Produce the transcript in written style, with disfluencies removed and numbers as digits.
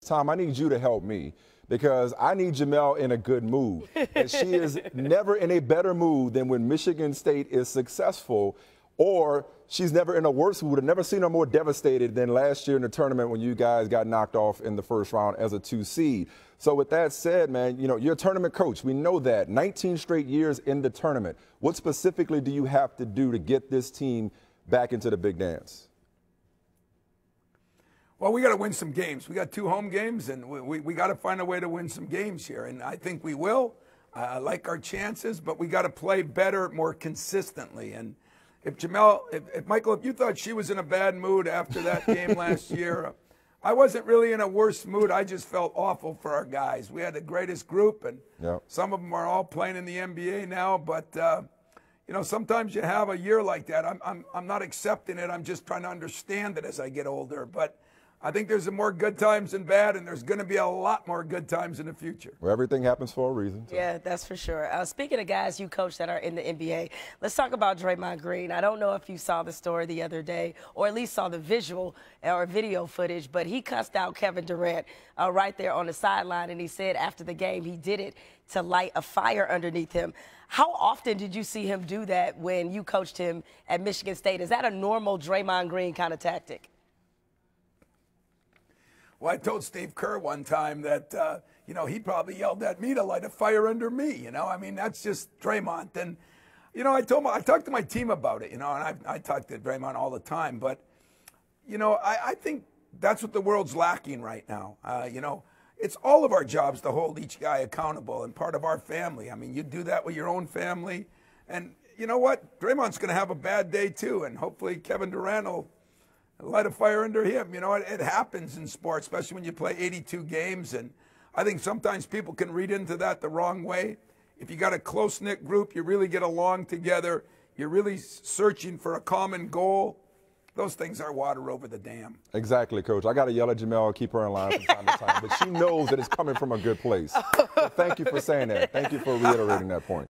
Tom, I need you to help me because I need Jamel in a good mood. And she is never in a better mood than when Michigan State is successful, or she's never in a worse mood. I've never seen her more devastated than last year in the tournament when you guys got knocked off in the first round as a 2 seed. So with that said, man, you know, you're a tournament coach. We know that. 19 straight years in the tournament. What specifically do you have to do to get this team back into the big dance? Well, we got to win some games. We got 2 home games, and we got to find a way to win some games here. And I think we will. I like our chances, but we got to play better, more consistently. And if Michael, if you thought she was in a bad mood after that game last year, I wasn't really in a worse mood. I just felt awful for our guys. We had the greatest group, and some of them are all playing in the NBA now. But you know, sometimes you have a year like that. I'm not accepting it. I'm just trying to understand it as I get older. But I think there's more good times than bad, and there's going to be a lot more good times in the future. Well, everything happens for a reason. So. Yeah, that's for sure. Speaking of guys you coach that are in the NBA, let's talk about Draymond Green. I don't know if you saw the story the other day, or at least saw the visual or video footage, but he cussed out Kevin Durant right there on the sideline, and he said after the game he did it to light a fire underneath him. How often did you see him do that when you coached him at Michigan State? Is that a normal Draymond Green kind of tactic? Well, I told Steve Kerr one time that, you know, he probably yelled at me to light a fire under me, you know. I mean, that's just Draymond. And, you know, I talked to my team about it, you know, and I talk to Draymond all the time. But, you know, I think that's what the world's lacking right now. You know, it's all of our jobs to hold each guy accountable and part of our family. I mean, you do that with your own family. And you know what? Draymond's going to have a bad day, too. And hopefully Kevin Durant will light a fire under him. You know, it happens in sports, especially when you play 82 games. And I think sometimes people can read into that the wrong way. If you got a close-knit group, you really get along together, you're really searching for a common goal, those things are water over the dam. Exactly, Coach. I got to yell at Jamel, keep her in line from time to time, but she knows that it's coming from a good place. So thank you for saying that. Thank you for reiterating that point.